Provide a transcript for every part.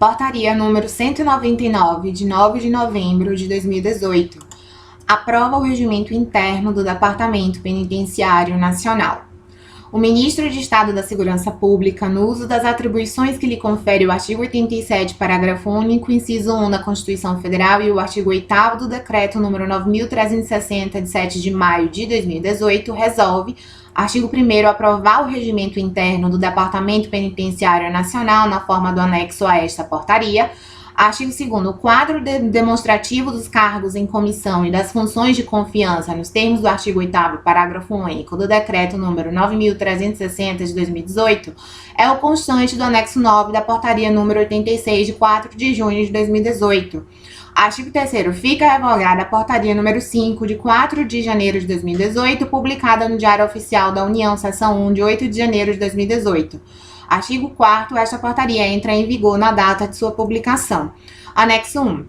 Portaria número 199, de 9 de novembro de 2018, aprova o regimento interno do Departamento Penitenciário Nacional. O Ministro de Estado da Segurança Pública, no uso das atribuições que lhe confere o artigo 87, parágrafo único, inciso 1 da Constituição Federal e o artigo 8º do Decreto número 9.360, de 7 de maio de 2018, resolve, artigo 1º, aprovar o regimento interno do Departamento Penitenciário Nacional na forma do anexo a esta portaria. Artigo 2º, o quadro demonstrativo dos cargos em comissão e das funções de confiança nos termos do artigo 8º, parágrafo único do Decreto número 9.360 de 2018 é o constante do anexo 9 da Portaria número 86 de 4 de junho de 2018. Artigo 3º, fica revogada a Portaria número 5 de 4 de janeiro de 2018, publicada no Diário Oficial da União, seção 1, de 8 de janeiro de 2018. Artigo 4º, esta portaria entra em vigor na data de sua publicação. Anexo 1.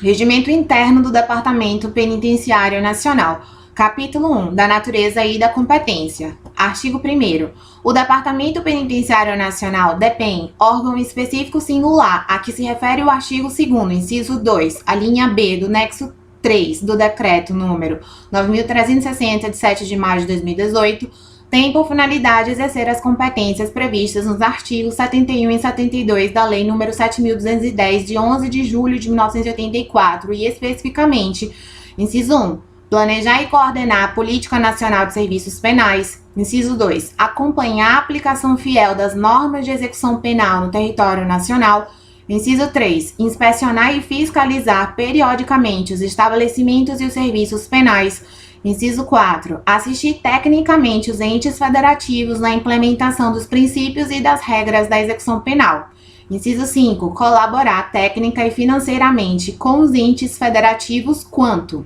Regimento interno do Departamento Penitenciário Nacional. Capítulo 1. Da natureza e da competência. Artigo 1º. O Departamento Penitenciário Nacional, DEPEN, órgão específico singular a que se refere o artigo 2º, inciso 2, a linha B do anexo 3 do Decreto número 9.360, de 7 de maio de 2018, tem por finalidade exercer as competências previstas nos artigos 71 e 72 da Lei nº 7.210, de 11 de julho de 1984, e especificamente, inciso 1, planejar e coordenar a Política Nacional de Serviços Penais. Inciso 2, acompanhar a aplicação fiel das normas de execução penal no território nacional. Inciso 3, inspecionar e fiscalizar periodicamente os estabelecimentos e os serviços penais. Inciso 4, assistir tecnicamente os entes federativos na implementação dos princípios e das regras da execução penal. Inciso 5, colaborar técnica e financeiramente com os entes federativos quanto: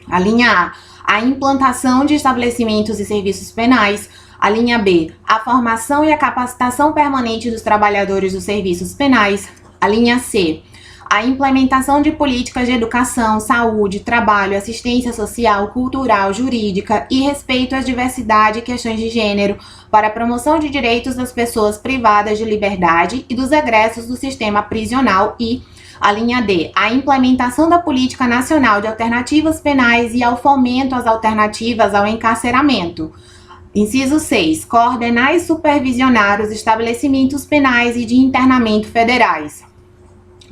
a linha A implantação de estabelecimentos e serviços penais. A linha B, a formação e a capacitação permanente dos trabalhadores dos serviços penais. A linha C, a implementação de políticas de educação, saúde, trabalho, assistência social, cultural, jurídica e respeito à diversidade e questões de gênero para a promoção de direitos das pessoas privadas de liberdade e dos egressos do sistema prisional. E a linha D, a implementação da Política Nacional de Alternativas Penais e ao fomento às alternativas ao encarceramento. Inciso 6, coordenar e supervisionar os estabelecimentos penais e de internamento federais.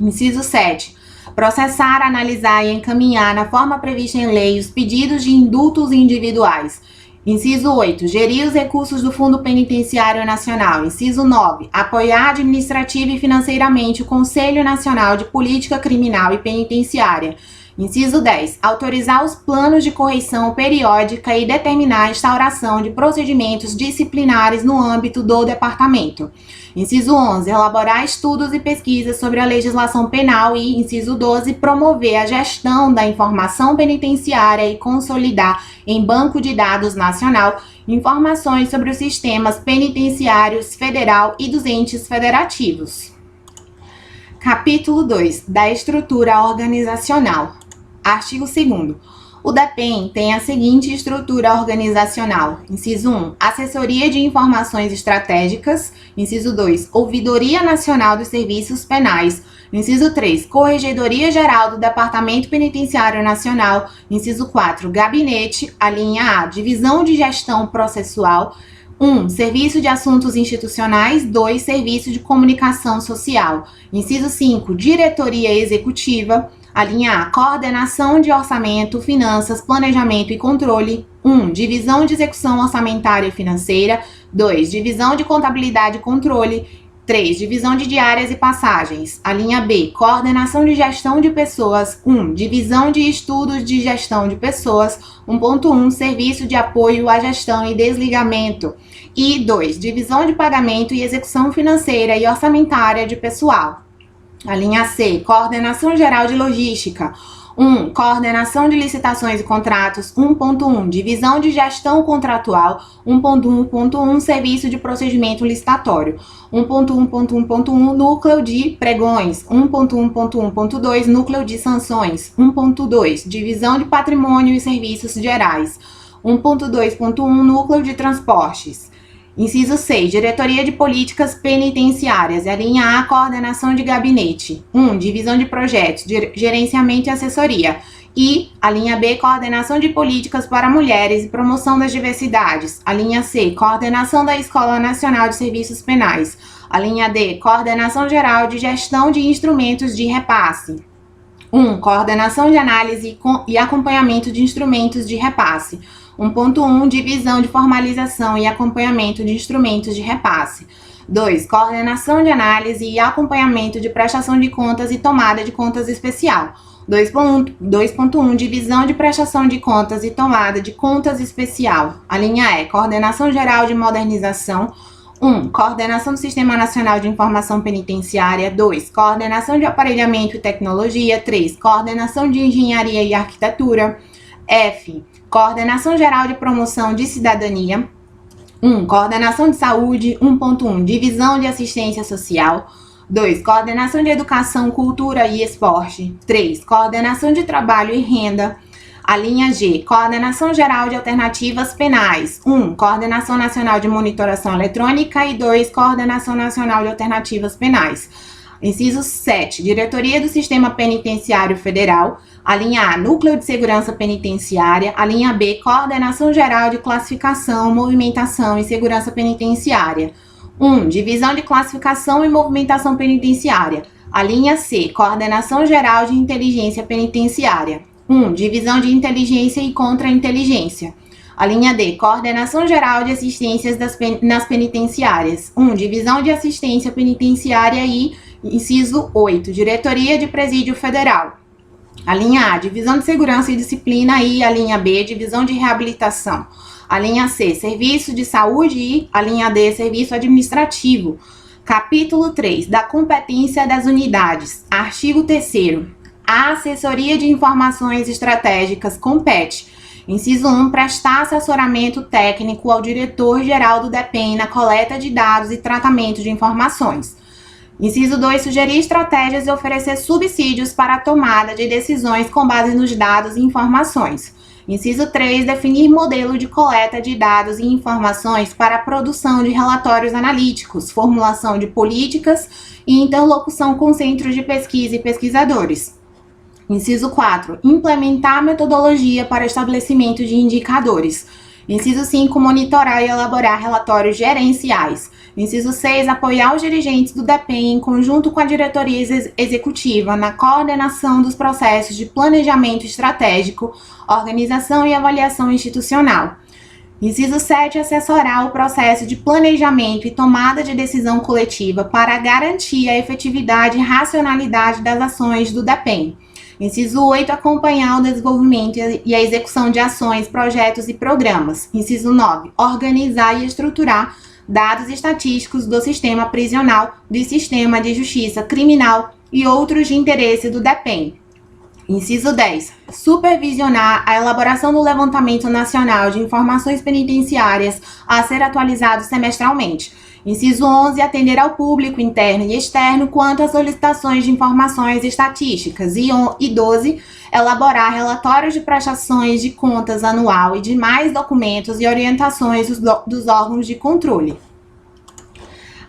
Inciso 7. Processar, analisar e encaminhar na forma prevista em lei os pedidos de indultos individuais. Inciso 8. Gerir os recursos do Fundo Penitenciário Nacional. Inciso 9. Apoiar administrativa e financeiramente o Conselho Nacional de Política Criminal e Penitenciária. Inciso 10. Autorizar os planos de correição periódica e determinar a instauração de procedimentos disciplinares no âmbito do Departamento. Inciso 11. Elaborar estudos e pesquisas sobre a legislação penal e, inciso 12, promover a gestão da informação penitenciária e consolidar em banco de dados nacional informações sobre os sistemas penitenciários federal e dos entes federativos. Capítulo 2. Da estrutura organizacional. Artigo 2º. O DEPEN tem a seguinte estrutura organizacional. Inciso 1. Assessoria de Informações Estratégicas. Inciso 2. Ouvidoria Nacional dos Serviços Penais. Inciso 3. Corregedoria Geral do Departamento Penitenciário Nacional. Inciso 4. Gabinete. A linha A. Divisão de Gestão Processual. 1. Serviço de Assuntos Institucionais. 2. Serviço de Comunicação Social. Inciso 5. Diretoria Executiva. A linha A, coordenação de orçamento, finanças, planejamento e controle. 1. Divisão de execução orçamentária e financeira. 2. Divisão de contabilidade e controle. 3. Divisão de diárias e passagens. A linha B, coordenação de gestão de pessoas. 1. Divisão de estudos de gestão de pessoas. 1.1. Serviço de apoio à gestão e desligamento. E 2. Divisão de pagamento e execução financeira e orçamentária de pessoal. A linha C, coordenação geral de logística. 1. Coordenação de licitações e contratos. 1.1. Divisão de gestão contratual. 1.1.1. Serviço de procedimento licitatório. 1.1.1.1. Núcleo de pregões. 1.1.1.2. Núcleo de sanções. 1.2. Divisão de patrimônio e serviços gerais. 1.2.1. Núcleo de transportes. Inciso 6, Diretoria de Políticas Penitenciárias. A linha A, coordenação de gabinete. 1, divisão de projetos, gerenciamento e assessoria. E a linha B, coordenação de políticas para mulheres e promoção das diversidades. A linha C, coordenação da Escola Nacional de Serviços Penais. A linha D, coordenação geral de gestão de instrumentos de repasse. 1, coordenação de análise e acompanhamento de instrumentos de repasse. 1.1, divisão de formalização e acompanhamento de instrumentos de repasse. 2, coordenação de análise e acompanhamento de prestação de contas e tomada de contas especial. 2.1, divisão de prestação de contas e tomada de contas especial. A linha E, coordenação geral de modernização. 1, coordenação do Sistema Nacional de Informação Penitenciária. 2, coordenação de aparelhamento e tecnologia. 3, coordenação de engenharia e arquitetura. F, coordenação geral de promoção de cidadania. 1, coordenação de saúde. 1.1, divisão de assistência social. 2, coordenação de educação, cultura e esporte. 3, coordenação de trabalho e renda. A linha G, coordenação geral de alternativas penais. 1, coordenação nacional de monitoração eletrônica. E 2, coordenação nacional de alternativas penais. Inciso 7, Diretoria do Sistema Penitenciário Federal. A linha A, Núcleo de Segurança Penitenciária. A linha B, Coordenação Geral de Classificação, Movimentação e Segurança Penitenciária. 1, Divisão de Classificação e Movimentação Penitenciária. A linha C, Coordenação Geral de Inteligência Penitenciária. 1, Divisão de Inteligência e Contra-Inteligência. A linha D, Coordenação Geral de Assistências nas Penitenciárias. 1, Divisão de Assistência Penitenciária e inciso 8, Diretoria de Presídio Federal. A linha A, Divisão de Segurança e Disciplina e a linha B, Divisão de Reabilitação. A linha C, Serviço de Saúde e a linha D, Serviço Administrativo. Capítulo 3, da competência das unidades. Artigo 3º. A Assessoria de Informações Estratégicas compete. Inciso 1, prestar assessoramento técnico ao diretor-geral do DEPEN na coleta de dados e tratamento de informações. Inciso 2, sugerir estratégias e oferecer subsídios para a tomada de decisões com base nos dados e informações. Inciso 3, definir modelo de coleta de dados e informações para a produção de relatórios analíticos, formulação de políticas e interlocução com centros de pesquisa e pesquisadores. Inciso 4, implementar metodologia para estabelecimento de indicadores. Inciso 5, monitorar e elaborar relatórios gerenciais. Inciso 6, apoiar os dirigentes do DEPEN em conjunto com a diretoria executiva na coordenação dos processos de planejamento estratégico, organização e avaliação institucional. Inciso 7, assessorar o processo de planejamento e tomada de decisão coletiva para garantir a efetividade e racionalidade das ações do DEPEN. Inciso 8, acompanhar o desenvolvimento e a execução de ações, projetos e programas. Inciso 9, organizar e estruturar dados estatísticos do sistema prisional, do sistema de justiça criminal e outros de interesse do DEPEN. Inciso 10, supervisionar a elaboração do levantamento nacional de informações penitenciárias a ser atualizado semestralmente. Inciso 11, atender ao público interno e externo quanto às solicitações de informações estatísticas. E 12, elaborar relatórios de prestações de contas anual e demais documentos e orientações dos órgãos de controle.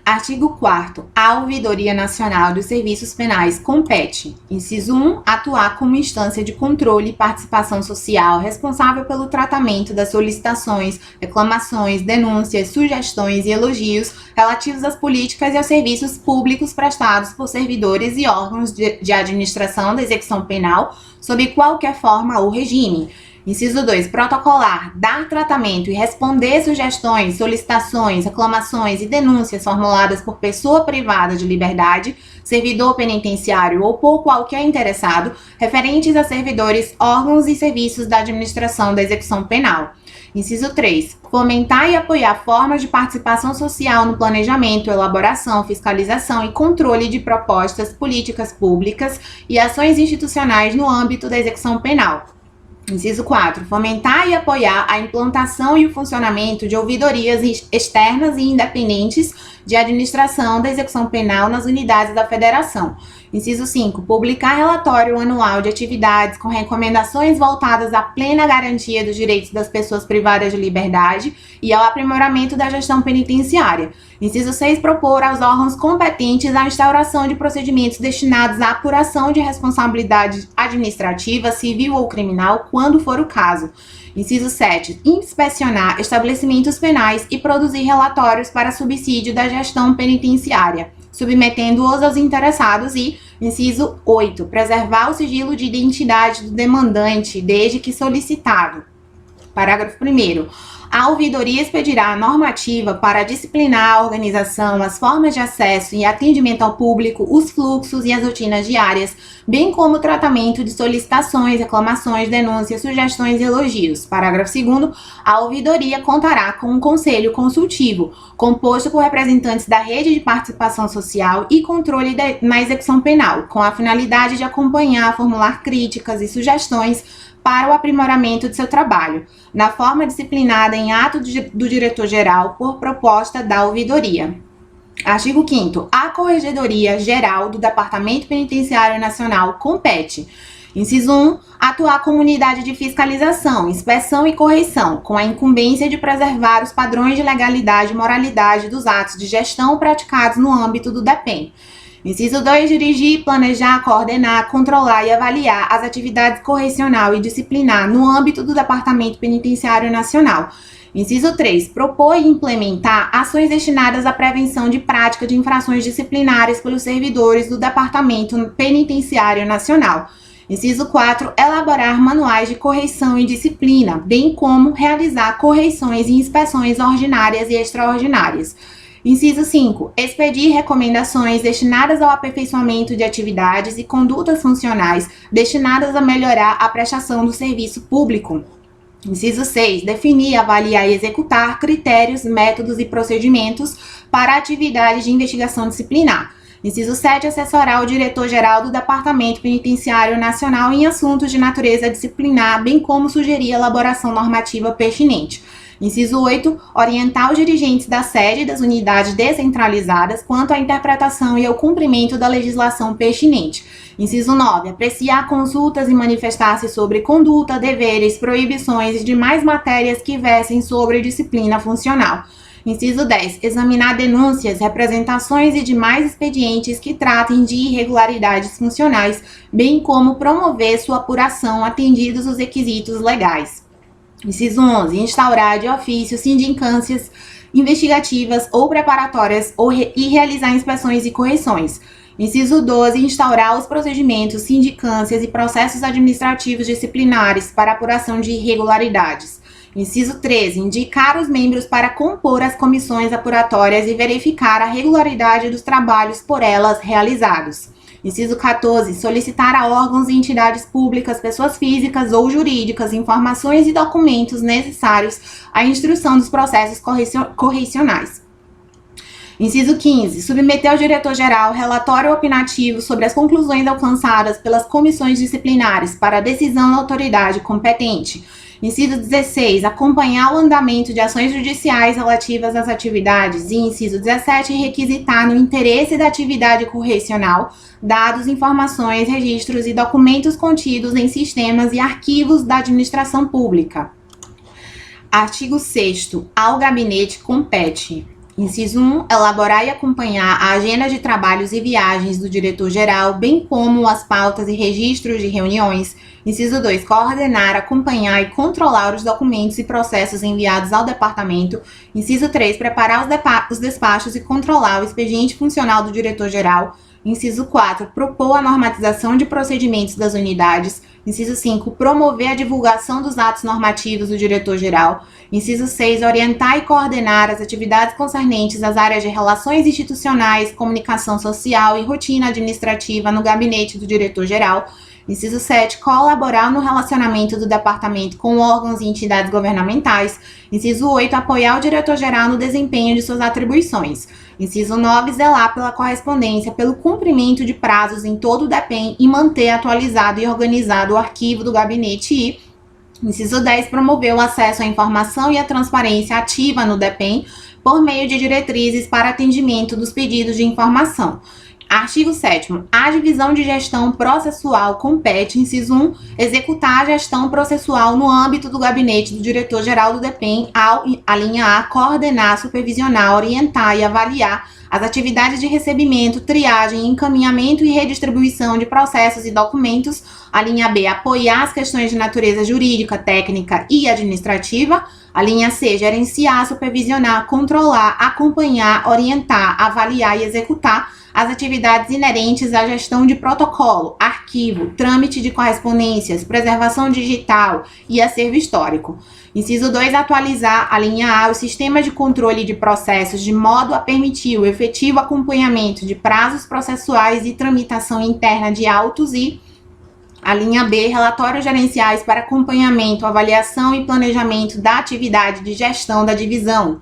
Artigo 4º. A Ouvidoria Nacional dos Serviços Penais compete. Inciso 1. Atuar como instância de controle e participação social responsável pelo tratamento das solicitações, reclamações, denúncias, sugestões e elogios relativos às políticas e aos serviços públicos prestados por servidores e órgãos de administração da execução penal, sob qualquer forma ou regime. Inciso 2. Protocolar, dar tratamento e responder sugestões, solicitações, reclamações e denúncias formuladas por pessoa privada de liberdade, servidor penitenciário ou por qualquer interessado, referentes a servidores, órgãos e serviços da administração da execução penal. Inciso 3. Fomentar e apoiar formas de participação social no planejamento, elaboração, fiscalização e controle de propostas, políticas públicas e ações institucionais no âmbito da execução penal. Inciso 4. Fomentar e apoiar a implantação e o funcionamento de ouvidorias externas e independentes de administração da execução penal nas unidades da Federação. Inciso 5. Publicar relatório anual de atividades com recomendações voltadas à plena garantia dos direitos das pessoas privadas de liberdade e ao aprimoramento da gestão penitenciária. Inciso 6. Propor aos órgãos competentes a instauração de procedimentos destinados à apuração de responsabilidade administrativa, civil ou criminal, quando for o caso. Inciso 7. Inspecionar estabelecimentos penais e produzir relatórios para subsídio da gestão penitenciária, submetendo-os aos interessados e, inciso 8, preservar o sigilo de identidade do demandante desde que solicitado. Parágrafo 1º. A ouvidoria expedirá a normativa para disciplinar a organização, as formas de acesso e atendimento ao público, os fluxos e as rotinas diárias, bem como o tratamento de solicitações, reclamações, denúncias, sugestões e elogios. Parágrafo 2º. A ouvidoria contará com um conselho consultivo, composto por representantes da rede de participação social e controle na execução penal, com a finalidade de acompanhar, formular críticas e sugestões para o aprimoramento de seu trabalho, na forma disciplinada em ato do diretor-geral por proposta da ouvidoria. Artigo 5º. A Corregedoria Geral do Departamento Penitenciário Nacional compete: inciso 1. Atuar como unidade de fiscalização, inspeção e correição, com a incumbência de preservar os padrões de legalidade e moralidade dos atos de gestão praticados no âmbito do DEPEN. Inciso 2. Dirigir, planejar, coordenar, controlar e avaliar as atividades correcional e disciplinar no âmbito do Departamento Penitenciário Nacional. Inciso 3. Propor e implementar ações destinadas à prevenção de prática de infrações disciplinares pelos servidores do Departamento Penitenciário Nacional. Inciso 4. Elaborar manuais de correição e disciplina, bem como realizar correições e inspeções ordinárias e extraordinárias. Inciso 5. Expedir recomendações destinadas ao aperfeiçoamento de atividades e condutas funcionais destinadas a melhorar a prestação do serviço público. Inciso 6. Definir, avaliar e executar critérios, métodos e procedimentos para atividades de investigação disciplinar. Inciso 7. Assessorar o diretor-geral do Departamento Penitenciário Nacional em assuntos de natureza disciplinar, bem como sugerir a elaboração normativa pertinente. Inciso 8. Orientar os dirigentes da sede das unidades descentralizadas quanto à interpretação e ao cumprimento da legislação pertinente. Inciso 9. Apreciar consultas e manifestar-se sobre conduta, deveres, proibições e demais matérias que versem sobre disciplina funcional. Inciso 10. Examinar denúncias, representações e demais expedientes que tratem de irregularidades funcionais, bem como promover sua apuração atendidos os requisitos legais. Inciso 11. Instaurar de ofício sindicâncias investigativas ou preparatórias e realizar inspeções e correções. Inciso 12. Instaurar os procedimentos, sindicâncias e processos administrativos disciplinares para apuração de irregularidades. Inciso 13. Indicar os membros para compor as comissões apuratórias e verificar a regularidade dos trabalhos por elas realizados. Inciso 14. Solicitar a órgãos e entidades públicas, pessoas físicas ou jurídicas, informações e documentos necessários à instrução dos processos correicionais. Inciso 15. Submeter ao diretor-geral relatório opinativo sobre as conclusões alcançadas pelas comissões disciplinares para decisão da autoridade competente. Inciso 16. Acompanhar o andamento de ações judiciais relativas às atividades. E inciso 17. Requisitar, no interesse da atividade correcional, dados, informações, registros e documentos contidos em sistemas e arquivos da administração pública. Artigo 6º. Ao gabinete compete: inciso 1. Elaborar e acompanhar a agenda de trabalhos e viagens do diretor-geral, bem como as pautas e registros de reuniões. Inciso 2. Coordenar, acompanhar e controlar os documentos e processos enviados ao departamento. Inciso 3. Preparar os despachos e controlar o expediente funcional do diretor-geral. Inciso 4. Propor a normatização de procedimentos das unidades. Inciso 5. Promover a divulgação dos atos normativos do diretor-geral. Inciso 6. Orientar e coordenar as atividades concernentes às áreas de relações institucionais, comunicação social e rotina administrativa no gabinete do diretor-geral. Inciso 7. Colaborar no relacionamento do departamento com órgãos e entidades governamentais. Inciso 8. Apoiar o diretor-geral no desempenho de suas atribuições. Inciso 9. Zelar pela correspondência, pelo cumprimento de prazos em todo o DEPEN e manter atualizado e organizado o arquivo do gabinete. E Inciso 10, promover o acesso à informação e a transparência ativa no DEPEN por meio de diretrizes para atendimento dos pedidos de informação. Artigo 7º. A divisão de gestão processual compete, inciso 1, executar a gestão processual no âmbito do gabinete do diretor-geral do DEPEN, ao, a linha A, coordenar, supervisionar, orientar e avaliar as atividades de recebimento, triagem, encaminhamento e redistribuição de processos e documentos. A linha B, apoiar as questões de natureza jurídica, técnica e administrativa. A linha C, gerenciar, supervisionar, controlar, acompanhar, orientar, avaliar e executar as atividades inerentes à gestão de protocolo, arquivo, trâmite de correspondências, preservação digital e acervo histórico. Inciso 2, atualizar a linha A, o sistema de controle de processos de modo a permitir o efetivo acompanhamento de prazos processuais e tramitação interna de autos e a linha B, relatórios gerenciais para acompanhamento, avaliação e planejamento da atividade de gestão da divisão.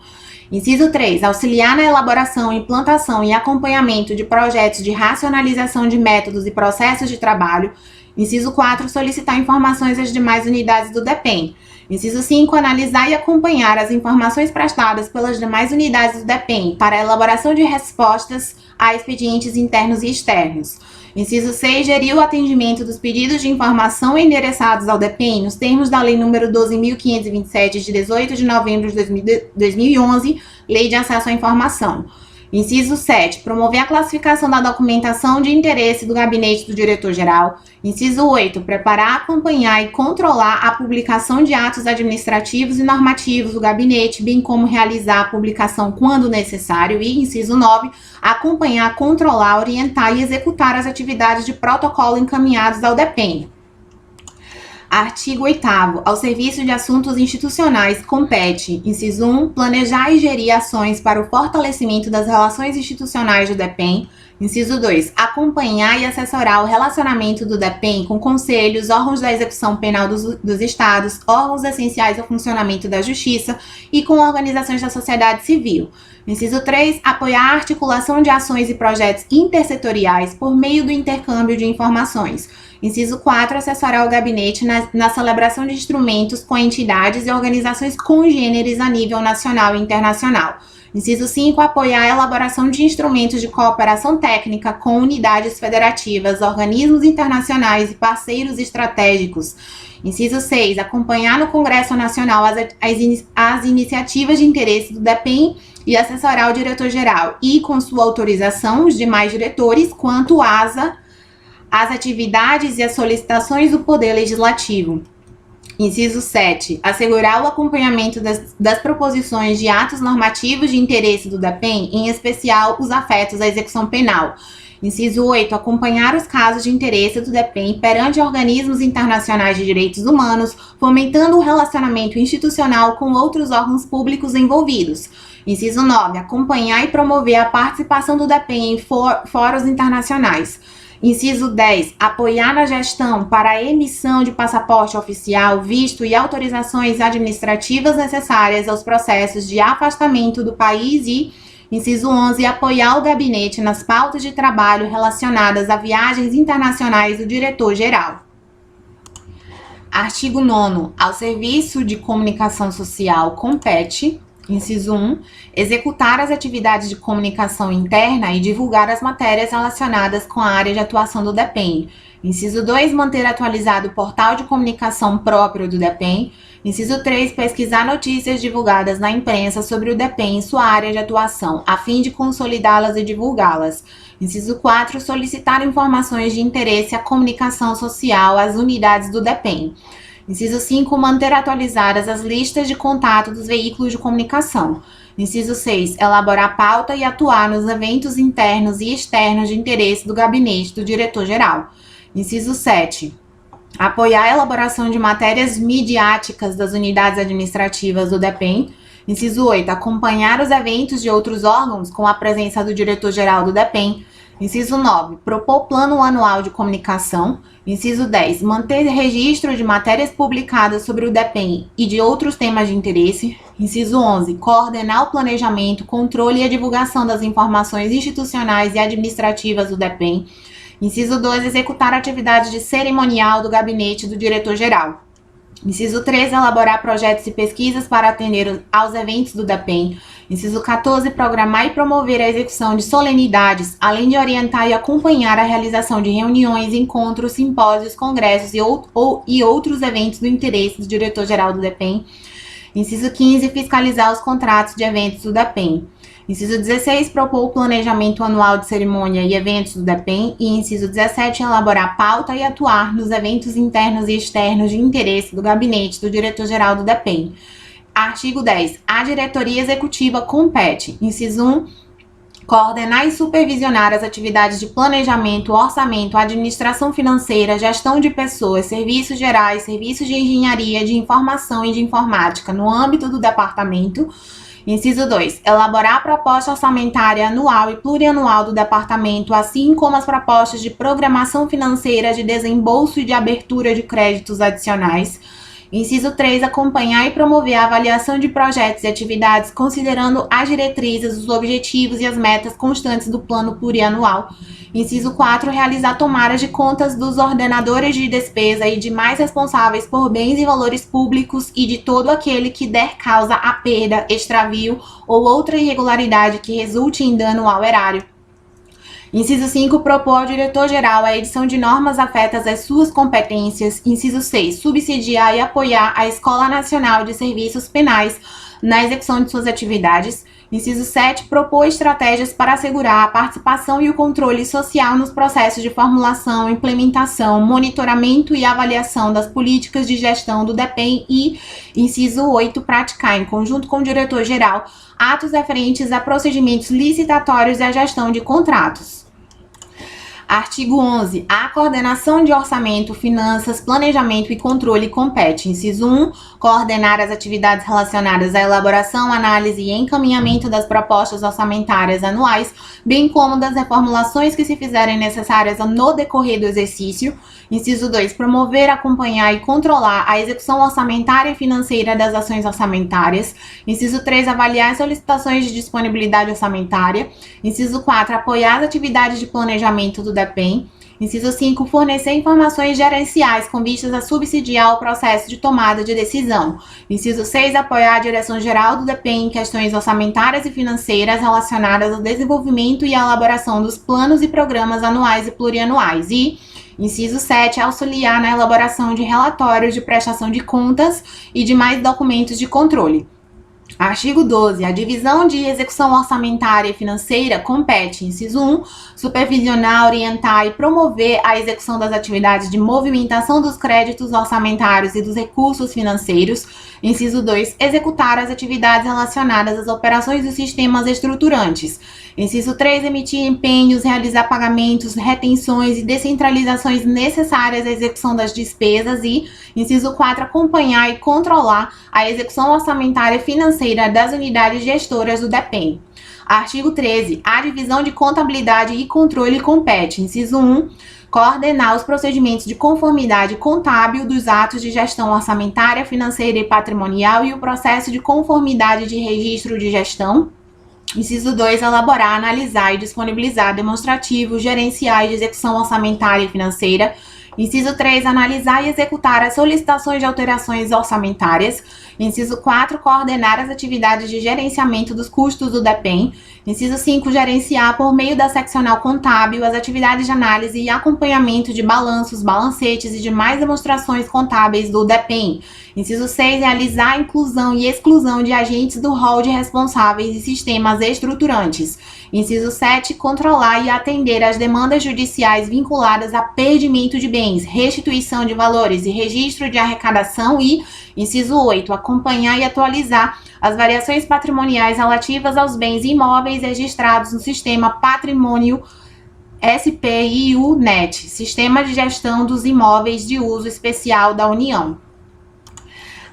Inciso 3, auxiliar na elaboração, implantação e acompanhamento de projetos de racionalização de métodos e processos de trabalho. Inciso 4, solicitar informações às demais unidades do DEPEN. Inciso 5, analisar e acompanhar as informações prestadas pelas demais unidades do DEPEN para a elaboração de respostas a expedientes internos e externos. Inciso 6, gerir o atendimento dos pedidos de informação endereçados ao DEPEN nos termos da Lei nº 12.527, de 18 de novembro de 2011, Lei de Acesso à Informação. Inciso 7, promover a classificação da documentação de interesse do gabinete do diretor-geral. Inciso 8, preparar, acompanhar e controlar a publicação de atos administrativos e normativos do gabinete, bem como realizar a publicação quando necessário. E, inciso 9, acompanhar, controlar, orientar e executar as atividades de protocolo encaminhados ao DEPEN. Artigo 8º. Ao Serviço de Assuntos Institucionais compete, inciso 1, planejar e gerir ações para o fortalecimento das relações institucionais do DEPEN. Inciso 2, acompanhar e assessorar o relacionamento do DEPEN com conselhos, órgãos da execução penal dos estados, órgãos essenciais ao funcionamento da justiça e com organizações da sociedade civil. Inciso 3, apoiar a articulação de ações e projetos intersetoriais por meio do intercâmbio de informações. Inciso 4, assessorar o gabinete na celebração de instrumentos com entidades e organizações congêneres a nível nacional e internacional. Inciso 5, apoiar a elaboração de instrumentos de cooperação técnica com unidades federativas, organismos internacionais e parceiros estratégicos. Inciso 6, acompanhar no Congresso Nacional as iniciativas de interesse do DEPEN e assessorar o diretor-geral e, com sua autorização, os demais diretores quanto às atividades e as solicitações do Poder Legislativo. Inciso 7, assegurar o acompanhamento das proposições de atos normativos de interesse do DEPEN, em especial os afetos à execução penal. Inciso 8, acompanhar os casos de interesse do DEPEN perante organismos internacionais de direitos humanos, fomentando o relacionamento institucional com outros órgãos públicos envolvidos. Inciso 9, acompanhar e promover a participação do DEPEN em fóruns internacionais. Inciso 10, apoiar na gestão para a emissão de passaporte oficial, visto e autorizações administrativas necessárias aos processos de afastamento do país e, inciso 11, apoiar o gabinete nas pautas de trabalho relacionadas a viagens internacionais do diretor-geral. Artigo 9º. Ao Serviço de Comunicação Social compete, inciso 1, executar as atividades de comunicação interna e divulgar as matérias relacionadas com a área de atuação do DEPEN. Inciso 2, manter atualizado o portal de comunicação próprio do DEPEN. Inciso 3, pesquisar notícias divulgadas na imprensa sobre o DEPEN e sua área de atuação, a fim de consolidá-las e divulgá-las. Inciso 4, solicitar informações de interesse à comunicação social às unidades do DEPEN. Inciso 5, manter atualizadas as listas de contato dos veículos de comunicação. Inciso 6, elaborar pauta e atuar nos eventos internos e externos de interesse do gabinete do diretor-geral. Inciso 7, apoiar a elaboração de matérias midiáticas das unidades administrativas do DEPEN. Inciso 8, acompanhar os eventos de outros órgãos com a presença do diretor-geral do DEPEN. Inciso 9, propor plano anual de comunicação. Inciso 10, manter registro de matérias publicadas sobre o DEPEN e de outros temas de interesse. Inciso 11, coordenar o planejamento, controle e a divulgação das informações institucionais e administrativas do DEPEN. Inciso 12, executar atividades de cerimonial do gabinete do diretor-geral. Inciso 13, elaborar projetos e pesquisas para atender aos eventos do DEPEN. Inciso 14, programar e promover a execução de solenidades, além de orientar e acompanhar a realização de reuniões, encontros, simpósios, congressos e outros eventos do interesse do diretor-geral do DEPEN. Inciso 15, fiscalizar os contratos de eventos do DEPEN. Inciso 16, propor o planejamento anual de cerimônia e eventos do DEPEN. E inciso 17, elaborar pauta e atuar nos eventos internos e externos de interesse do gabinete do diretor-geral do DEPEN. Artigo 10. A diretoria executiva compete. Inciso 1, coordenar e supervisionar as atividades de planejamento, orçamento, administração financeira, gestão de pessoas, serviços gerais, serviços de engenharia, de informação e de informática no âmbito do departamento. Inciso 2. Elaborar a proposta orçamentária anual e plurianual do departamento, assim como as propostas de programação financeira, de desembolso e de abertura de créditos adicionais. Inciso 3. Acompanhar e promover a avaliação de projetos e atividades, considerando as diretrizes, os objetivos e as metas constantes do plano plurianual. Inciso 4. Realizar tomadas de contas dos ordenadores de despesa e demais responsáveis por bens e valores públicos e de todo aquele que der causa a perda, extravio ou outra irregularidade que resulte em dano ao erário. Inciso 5, propor ao diretor-geral a edição de normas afetas às suas competências. Inciso 6, subsidiar e apoiar a Escola Nacional de Serviços Penais na execução de suas atividades. Inciso 7, propor estratégias para assegurar a participação e o controle social nos processos de formulação, implementação, monitoramento e avaliação das políticas de gestão do DEPEN. E, inciso 8, praticar, em conjunto com o diretor-geral, atos referentes a procedimentos licitatórios e a gestão de contratos. Artigo 11. A coordenação de orçamento, finanças, planejamento e controle compete. Inciso 1. Coordenar as atividades relacionadas à elaboração, análise e encaminhamento das propostas orçamentárias anuais, bem como das reformulações que se fizerem necessárias no decorrer do exercício. Inciso 2. Promover, acompanhar e controlar a execução orçamentária e financeira das ações orçamentárias. Inciso 3. Avaliar as solicitações de disponibilidade orçamentária. Inciso 4. Apoiar as atividades de planejamento do DEPEN. Inciso 5. Fornecer informações gerenciais com vistas a subsidiar o processo de tomada de decisão. Inciso 6. Apoiar a direção-geral do DEPEN em questões orçamentárias e financeiras relacionadas ao desenvolvimento e à elaboração dos planos e programas anuais e plurianuais. E inciso 7. Auxiliar na elaboração de relatórios de prestação de contas e demais documentos de controle. Artigo 12. A divisão de execução orçamentária e financeira compete, inciso 1, supervisionar, orientar e promover a execução das atividades de movimentação dos créditos orçamentários e dos recursos financeiros. Inciso 2, executar as atividades relacionadas às operações dos sistemas estruturantes. Inciso 3, emitir empenhos, realizar pagamentos, retenções e descentralizações necessárias à execução das despesas. E, inciso 4, acompanhar e controlar a execução orçamentária e financeira das unidades gestoras do DEPEN. Artigo 13. A divisão de contabilidade e controle compete. Inciso 1. Coordenar os procedimentos de conformidade contábil dos atos de gestão orçamentária, financeira e patrimonial e o processo de conformidade de registro de gestão. Inciso 2. Elaborar, analisar e disponibilizar demonstrativos, gerenciais de execução orçamentária e financeira. Inciso 3. Analisar e executar as solicitações de alterações orçamentárias. Inciso 4. Coordenar as atividades de gerenciamento dos custos do DEPEN. Inciso 5. Gerenciar, por meio da seccional contábil, as atividades de análise e acompanhamento de balanços, balancetes e demais demonstrações contábeis do DEPEN. Inciso 6. Realizar a inclusão e exclusão de agentes do rol de responsáveis e sistemas estruturantes. Inciso 7. Controlar e atender às demandas judiciais vinculadas a perdimento de bens, restituição de valores e registro de arrecadação. E, inciso 8. Acompanhar e atualizar as variações patrimoniais relativas aos bens imóveis registrados no sistema Patrimônio SPIU-NET, Sistema de Gestão dos Imóveis de Uso Especial da União.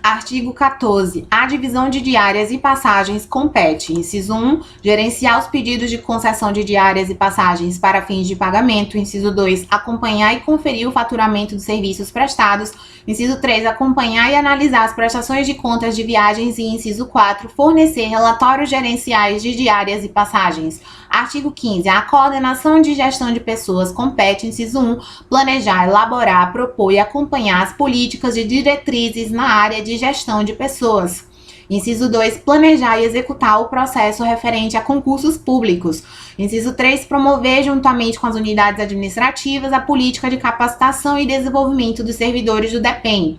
Artigo 14. A divisão de diárias e passagens compete. Inciso 1. Gerenciar os pedidos de concessão de diárias e passagens para fins de pagamento. Inciso 2. Acompanhar e conferir o faturamento dos serviços prestados. Inciso 3, acompanhar e analisar as prestações de contas de viagens. E inciso 4, fornecer relatórios gerenciais de diárias e passagens. Artigo 15. A coordenação de gestão de pessoas compete, inciso 1, planejar, elaborar, propor e acompanhar as políticas e diretrizes na área de gestão de pessoas. Inciso 2, planejar e executar o processo referente a concursos públicos. Inciso 3, promover juntamente com as unidades administrativas a política de capacitação e desenvolvimento dos servidores do DEPEN.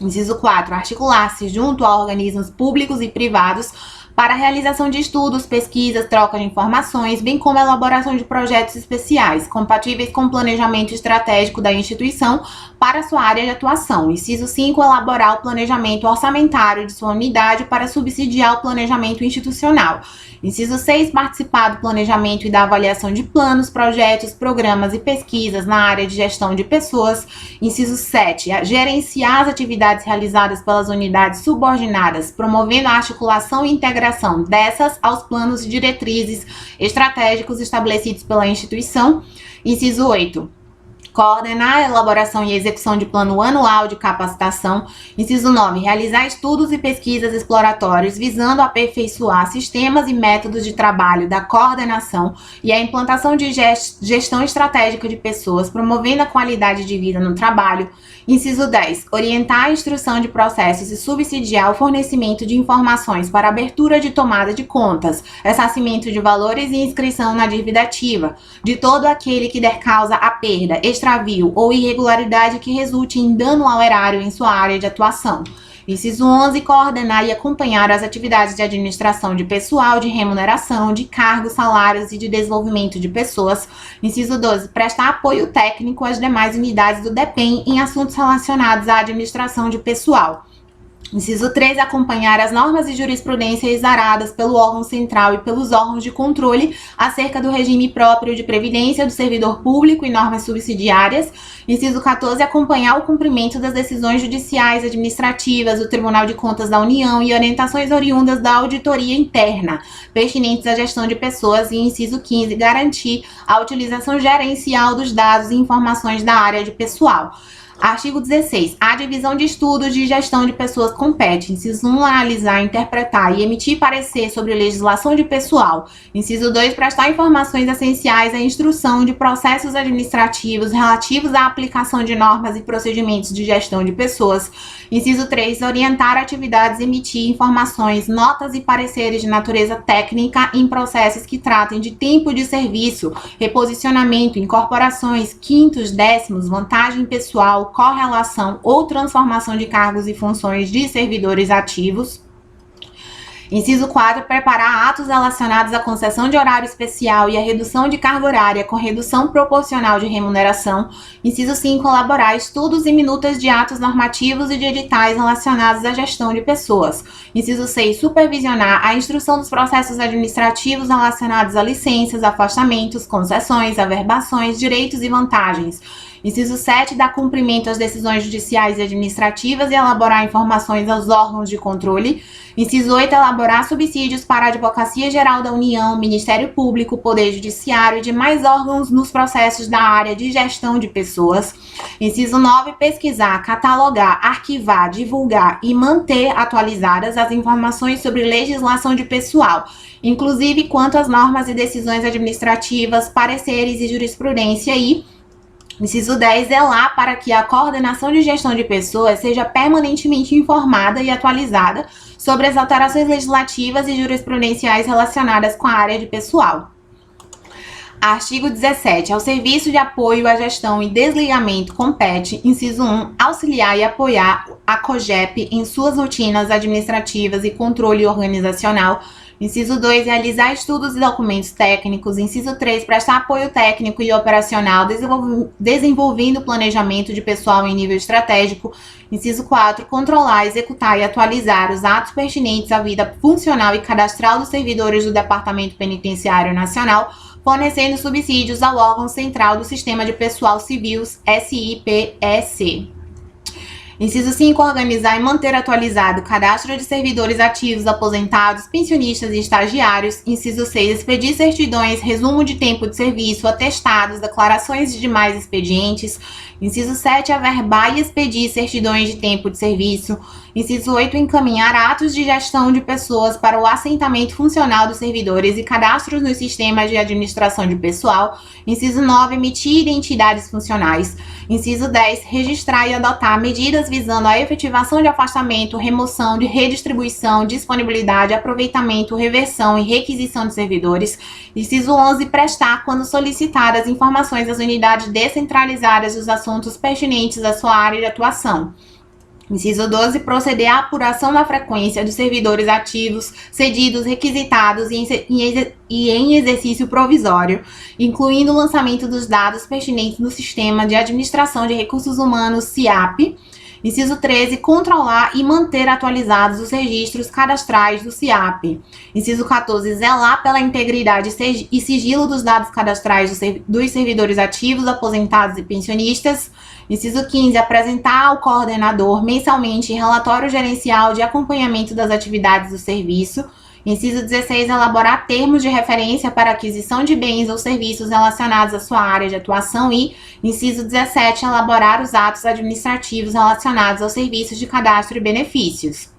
Inciso 4, articular-se junto a organismos públicos e privados para a realização de estudos, pesquisas, troca de informações, bem como a elaboração de projetos especiais, compatíveis com o planejamento estratégico da instituição para sua área de atuação. Inciso 5, elaborar o planejamento orçamentário de sua unidade para subsidiar o planejamento institucional. Inciso 6, participar do planejamento e da avaliação de planos, projetos, programas e pesquisas na área de gestão de pessoas. Inciso 7, gerenciar as atividades realizadas pelas unidades subordinadas, promovendo a articulação e integração dessas aos planos e diretrizes estratégicos estabelecidos pela instituição. Inciso 8, coordenar a elaboração e execução de plano anual de capacitação. Inciso 9, realizar estudos e pesquisas exploratórios visando aperfeiçoar sistemas e métodos de trabalho da coordenação e a implantação de gestão estratégica de pessoas, promovendo a qualidade de vida no trabalho. Inciso 10, orientar a instrução de processos e subsidiar o fornecimento de informações para abertura de tomada de contas, ressarcimento de valores e inscrição na dívida ativa de todo aquele que der causa à perda, extravio ou irregularidade que resulte em dano ao erário em sua área de atuação. Inciso 11, coordenar e acompanhar as atividades de administração de pessoal, de remuneração, de cargos, salários e de desenvolvimento de pessoas. Inciso 12, prestar apoio técnico às demais unidades do DEPEN em assuntos relacionados à administração de pessoal. Inciso 13, acompanhar as normas e jurisprudência exaradas pelo órgão central e pelos órgãos de controle acerca do regime próprio de previdência do servidor público e normas subsidiárias. Inciso 14, acompanhar o cumprimento das decisões judiciais administrativas do Tribunal de Contas da União e orientações oriundas da auditoria interna pertinentes à gestão de pessoas. E inciso 15, garantir a utilização gerencial dos dados e informações da área de pessoal. Artigo 16. A divisão de estudos de gestão de pessoas compete. Inciso 1, analisar, interpretar e emitir parecer sobre legislação de pessoal. Inciso 2, prestar informações essenciais à instrução de processos administrativos relativos à aplicação de normas e procedimentos de gestão de pessoas. Inciso 3, orientar atividades, emitir informações, notas e pareceres de natureza técnica em processos que tratem de tempo de serviço, reposicionamento, incorporações, quintos, décimos, vantagem pessoal, correlação ou transformação de cargos e funções de servidores ativos. Inciso 4, preparar atos relacionados à concessão de horário especial e à redução de carga horária com redução proporcional de remuneração. Inciso 5, elaborar estudos e minutas de atos normativos e de editais relacionados à gestão de pessoas. Inciso 6, supervisionar a instrução dos processos administrativos relacionados a licenças, afastamentos, concessões, averbações, direitos e vantagens. Inciso 7, dar cumprimento às decisões judiciais e administrativas e elaborar informações aos órgãos de controle. Inciso 8, elaborar subsídios para a Advocacia Geral da União, Ministério Público, Poder Judiciário e demais órgãos nos processos da área de gestão de pessoas. Inciso 9, pesquisar, catalogar, arquivar, divulgar e manter atualizadas as informações sobre legislação de pessoal, inclusive quanto às normas e decisões administrativas, pareceres e jurisprudência. E inciso 10, zelar para que a coordenação de gestão de pessoas seja permanentemente informada e atualizada sobre as alterações legislativas e jurisprudenciais relacionadas com a área de pessoal. Artigo 17. Ao serviço de apoio à gestão e desligamento compete, inciso 1, auxiliar e apoiar a COGEP em suas rotinas administrativas e controle organizacional. Inciso 2, realizar estudos e documentos técnicos. Inciso 3, prestar apoio técnico e operacional, desenvolvendo o planejamento de pessoal em nível estratégico. Inciso 4, controlar, executar e atualizar os atos pertinentes à vida funcional e cadastral dos servidores do Departamento Penitenciário Nacional, fornecendo subsídios ao órgão central do Sistema de Pessoal Civil, SIPEC. Inciso 5, organizar e manter atualizado o cadastro de servidores ativos, aposentados, pensionistas e estagiários. Inciso 6, expedir certidões, resumo de tempo de serviço, atestados, declarações de demais expedientes. Inciso 7, averbar e expedir certidões de tempo de serviço. Inciso 8, encaminhar atos de gestão de pessoas para o assentamento funcional dos servidores e cadastros nos sistemas de administração de pessoal. Inciso 9, emitir identidades funcionais. Inciso 10, registrar e adotar medidas visando a efetivação de afastamento, remoção, de redistribuição, disponibilidade, aproveitamento, reversão e requisição de servidores. Inciso 11, prestar, quando solicitadas, informações às unidades descentralizadas dos assuntos pertinentes à sua área de atuação. Inciso 12, proceder à apuração da frequência dos servidores ativos, cedidos, requisitados e em exercício provisório, incluindo o lançamento dos dados pertinentes no Sistema de Administração de Recursos Humanos, SIAP. Inciso 13, controlar e manter atualizados os registros cadastrais do SIAP. Inciso 14, zelar pela integridade e sigilo dos dados cadastrais dos servidores ativos, aposentados e pensionistas. Inciso 15, apresentar ao coordenador mensalmente relatório gerencial de acompanhamento das atividades do serviço. Inciso 16, elaborar termos de referência para aquisição de bens ou serviços relacionados à sua área de atuação e, inciso 17, elaborar os atos administrativos relacionados aos serviços de cadastro e benefícios.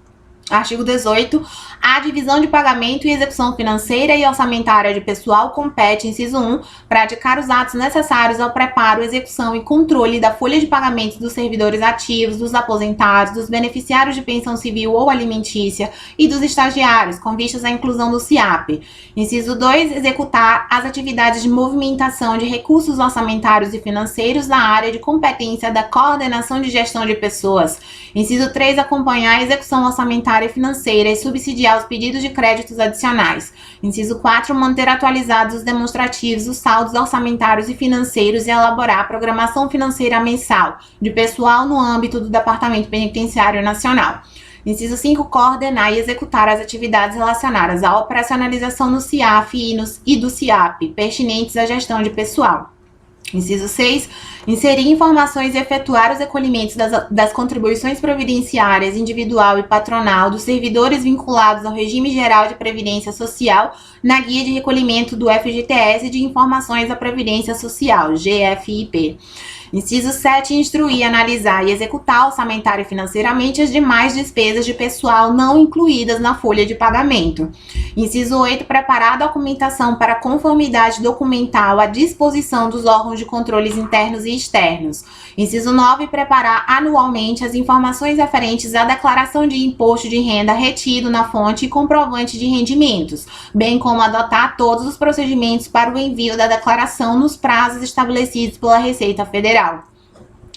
Artigo 18. A divisão de pagamento e execução financeira e orçamentária de pessoal compete, inciso 1, praticar os atos necessários ao preparo, execução e controle da folha de pagamento dos servidores ativos, dos aposentados, dos beneficiários de pensão civil ou alimentícia e dos estagiários, com vistas à inclusão do SIAP. Inciso 2, executar as atividades de movimentação de recursos orçamentários e financeiros na área de competência da coordenação de gestão de pessoas. Inciso 3, acompanhar a execução orçamentária e financeira e subsidiar os pedidos de créditos adicionais. Inciso 4, manter atualizados os demonstrativos, os saldos orçamentários e financeiros e elaborar a programação financeira mensal de pessoal no âmbito do Departamento Penitenciário Nacional. Inciso 5, coordenar e executar as atividades relacionadas à operacionalização no CIAF e do CIAP, pertinentes à gestão de pessoal. Inciso 6, inserir informações e efetuar os recolhimentos das contribuições previdenciárias individual e patronal dos servidores vinculados ao Regime Geral de Previdência Social na Guia de Recolhimento do FGTS de Informações da Previdência Social, GFIP. Inciso 7, instruir, analisar e executar orçamentário e financeiramente as demais despesas de pessoal não incluídas na folha de pagamento. Inciso 8, preparar a documentação para conformidade documental à disposição dos órgãos de controles internos e externos. Inciso 9, preparar anualmente as informações referentes à declaração de imposto de renda retido na fonte e comprovante de rendimentos, bem como adotar todos os procedimentos para o envio da declaração nos prazos estabelecidos pela Receita Federal.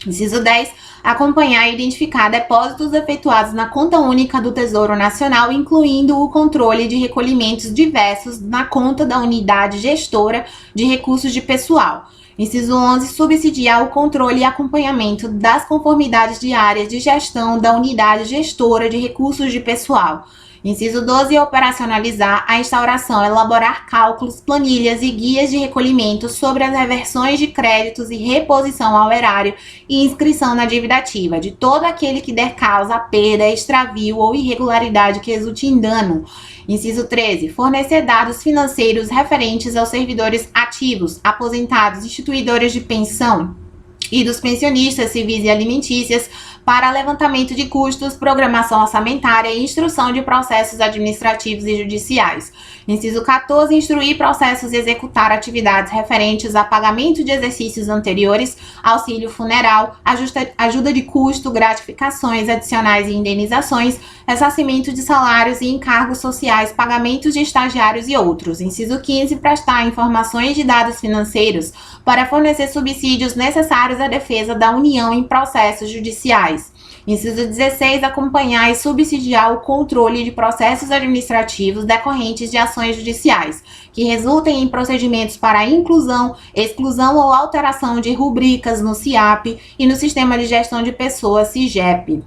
Inciso 10, acompanhar e identificar depósitos efetuados na conta única do Tesouro Nacional, incluindo o controle de recolhimentos diversos na conta da unidade gestora de recursos de pessoal. Inciso 11, subsidiar o controle e acompanhamento das conformidades diárias de gestão da unidade gestora de recursos de pessoal. Inciso 12, operacionalizar a instauração, elaborar cálculos, planilhas e guias de recolhimento sobre as reversões de créditos e reposição ao erário e inscrição na dívida ativa de todo aquele que der causa a perda, extravio ou irregularidade que resulte em dano. Inciso 13, fornecer dados financeiros referentes aos servidores ativos, aposentados, instituidores de pensão e dos pensionistas civis e alimentícias para levantamento de custos, programação orçamentária e instrução de processos administrativos e judiciais. Inciso 14, instruir processos e executar atividades referentes a pagamento de exercícios anteriores, auxílio funeral, ajuda de custo, gratificações adicionais e indenizações, ressarcimento de salários e encargos sociais, pagamentos de estagiários e outros. Inciso 15, prestar informações de dados financeiros para fornecer subsídios necessários à defesa da União em processos judiciais. Inciso 16, acompanhar e subsidiar o controle de processos administrativos decorrentes de ações judiciais, que resultem em procedimentos para inclusão, exclusão ou alteração de rubricas no SIAP e no Sistema de Gestão de Pessoas, SIGEP.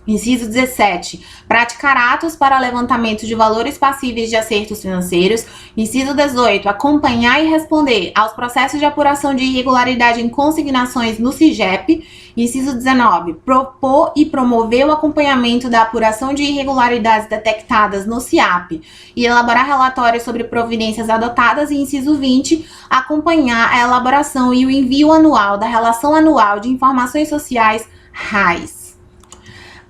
Inciso 17. Praticar atos para levantamento de valores passíveis de acertos financeiros. Inciso 18. Acompanhar e responder aos processos de apuração de irregularidade em consignações no SIGEP. Inciso 19. Propor e promover o acompanhamento da apuração de irregularidades detectadas no SIAP e elaborar relatórios sobre providências adotadas. E inciso 20. Acompanhar a elaboração e o envio anual da Relação Anual de Informações Sociais, RAIS.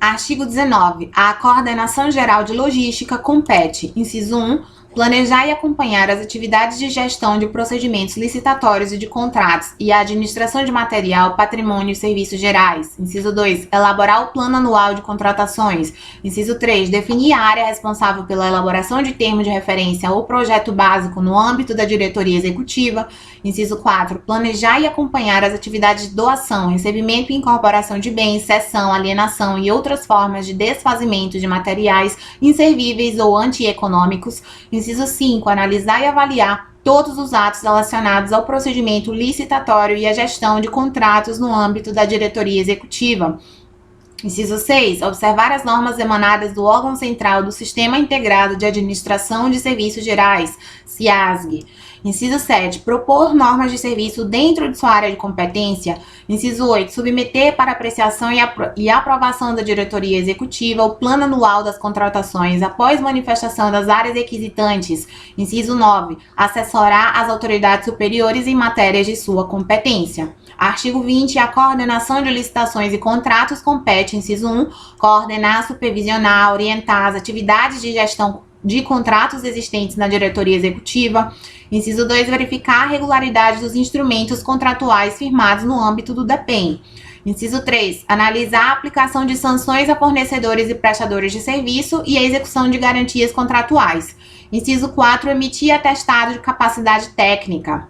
Artigo 19. A Coordenação Geral de Logística compete, inciso 1, planejar e acompanhar as atividades de gestão de procedimentos licitatórios e de contratos e a administração de material, patrimônio e serviços gerais. Inciso 2. Elaborar o plano anual de contratações. Inciso 3. Definir a área responsável pela elaboração de termo de referência ou projeto básico no âmbito da diretoria executiva. Inciso 4. Planejar e acompanhar as atividades de doação, recebimento e incorporação de bens, cessão, alienação e outras formas de desfazimento de materiais inservíveis ou antieconômicos. Inciso 5. Analisar e avaliar todos os atos relacionados ao procedimento licitatório e à gestão de contratos no âmbito da diretoria executiva. Inciso 6. Observar as normas emanadas do órgão central do Sistema Integrado de Administração de Serviços Gerais, SIASG. Inciso 7. Propor normas de serviço dentro de sua área de competência. Inciso 8. Submeter para apreciação e aprovação da diretoria executiva o plano anual das contratações após manifestação das áreas requisitantes. Inciso 9. Assessorar as autoridades superiores em matérias de sua competência. Artigo 20. A coordenação de licitações e contratos compete, inciso 1, coordenar, supervisionar, orientar as atividades de gestão de contratos existentes na diretoria executiva. Inciso 2, verificar a regularidade dos instrumentos contratuais firmados no âmbito do DEPEN. Inciso 3, analisar a aplicação de sanções a fornecedores e prestadores de serviço e a execução de garantias contratuais. Inciso 4, emitir atestado de capacidade técnica.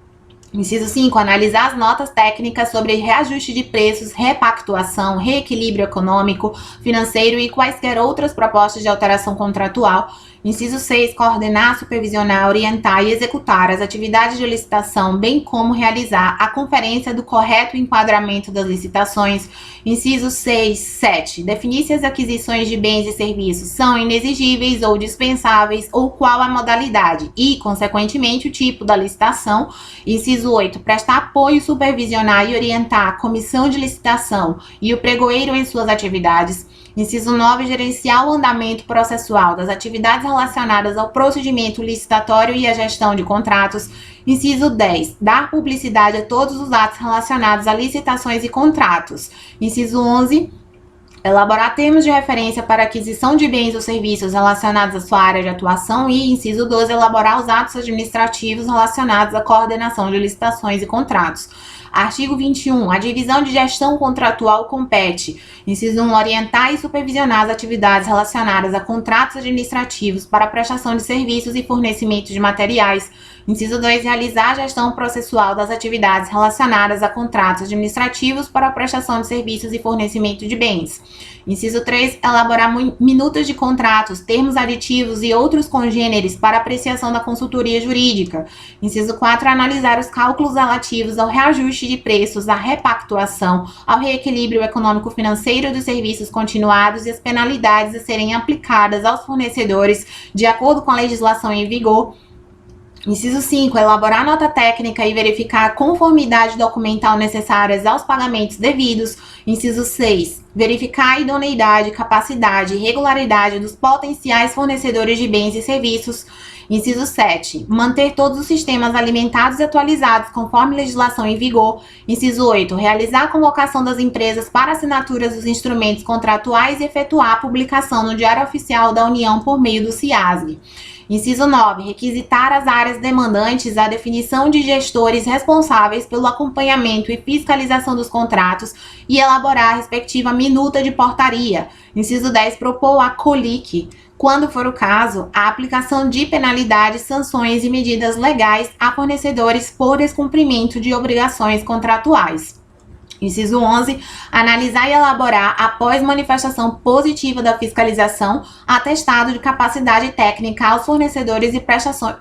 Inciso 5, analisar as notas técnicas sobre reajuste de preços, repactuação, reequilíbrio econômico, financeiro e quaisquer outras propostas de alteração contratual. Inciso 6, coordenar, supervisionar, orientar e executar as atividades de licitação, bem como realizar a conferência do correto enquadramento das licitações. Inciso 7, definir se as aquisições de bens e serviços são inexigíveis ou dispensáveis ou qual a modalidade e, consequentemente, o tipo da licitação. Inciso 8, prestar apoio, supervisionar e orientar a comissão de licitação e o pregoeiro em suas atividades. Inciso 9, gerenciar o andamento processual das atividades relacionadas ao procedimento licitatório e à gestão de contratos. Inciso 10, dar publicidade a todos os atos relacionados a licitações e contratos. Inciso 11, elaborar termos de referência para aquisição de bens ou serviços relacionados à sua área de atuação. E, inciso 12, elaborar os atos administrativos relacionados à coordenação de licitações e contratos. Artigo 21. A divisão de gestão contratual compete. Inciso 1. Orientar e supervisionar as atividades relacionadas a contratos administrativos para prestação de serviços e fornecimento de materiais. Inciso 2. Realizar a gestão processual das atividades relacionadas a contratos administrativos para a prestação de serviços e fornecimento de bens. Inciso 3. Elaborar minutas de contratos, termos aditivos e outros congêneres para apreciação da consultoria jurídica. Inciso 4. Analisar os cálculos relativos ao reajuste de preços, à repactuação, ao reequilíbrio econômico-financeiro dos serviços continuados e as penalidades a serem aplicadas aos fornecedores de acordo com a legislação em vigor. Inciso 5. Elaborar nota técnica e verificar a conformidade documental necessárias aos pagamentos devidos. Inciso 6. Verificar a idoneidade, capacidade e regularidade dos potenciais fornecedores de bens e serviços. Inciso 7. Manter todos os sistemas alimentados e atualizados conforme legislação em vigor. Inciso 8. Realizar a convocação das empresas para assinaturas dos instrumentos contratuais e efetuar a publicação no Diário Oficial da União por meio do SIASG. Inciso 9. Requisitar às áreas demandantes a definição de gestores responsáveis pelo acompanhamento e fiscalização dos contratos e elaborar a respectiva minuta de portaria. Inciso 10. Propor a COLIC, quando for o caso, a aplicação de penalidades, sanções e medidas legais a fornecedores por descumprimento de obrigações contratuais. Inciso 11, analisar e elaborar, após manifestação positiva da fiscalização, atestado de capacidade técnica aos fornecedores e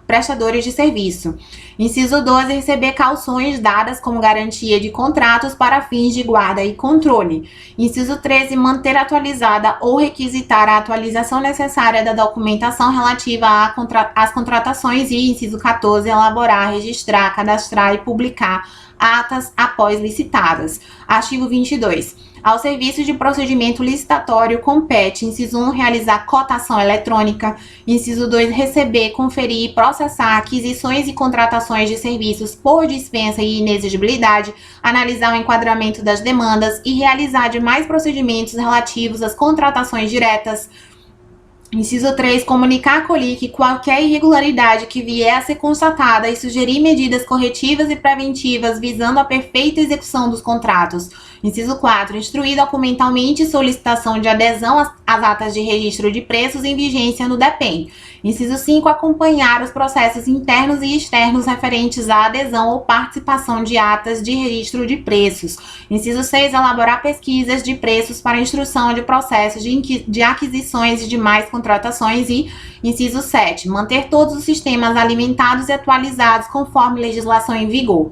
prestadores de serviço. Inciso 12, receber cauções dadas como garantia de contratos para fins de guarda e controle. Inciso 13, manter atualizada ou requisitar a atualização necessária da documentação relativa às contratações. E inciso 14, elaborar, registrar, cadastrar e publicar atas após licitadas. Artigo 22. Ao serviço de procedimento licitatório compete, inciso 1, realizar cotação eletrônica, inciso 2, receber, conferir e processar aquisições e contratações de serviços por dispensa e inexigibilidade, analisar o enquadramento das demandas e realizar demais procedimentos relativos às contratações diretas. Inciso 3, comunicar à COLIC qualquer irregularidade que vier a ser constatada e sugerir medidas corretivas e preventivas visando a perfeita execução dos contratos. Inciso 4, instruir documentalmente solicitação de adesão às atas de registro de preços em vigência no DEPEN. Inciso 5, acompanhar os processos internos e externos referentes à adesão ou participação de atas de registro de preços. Inciso 6, elaborar pesquisas de preços para instrução de processos de aquisições e demais contratações. E inciso 7, manter todos os sistemas alimentados e atualizados conforme legislação em vigor.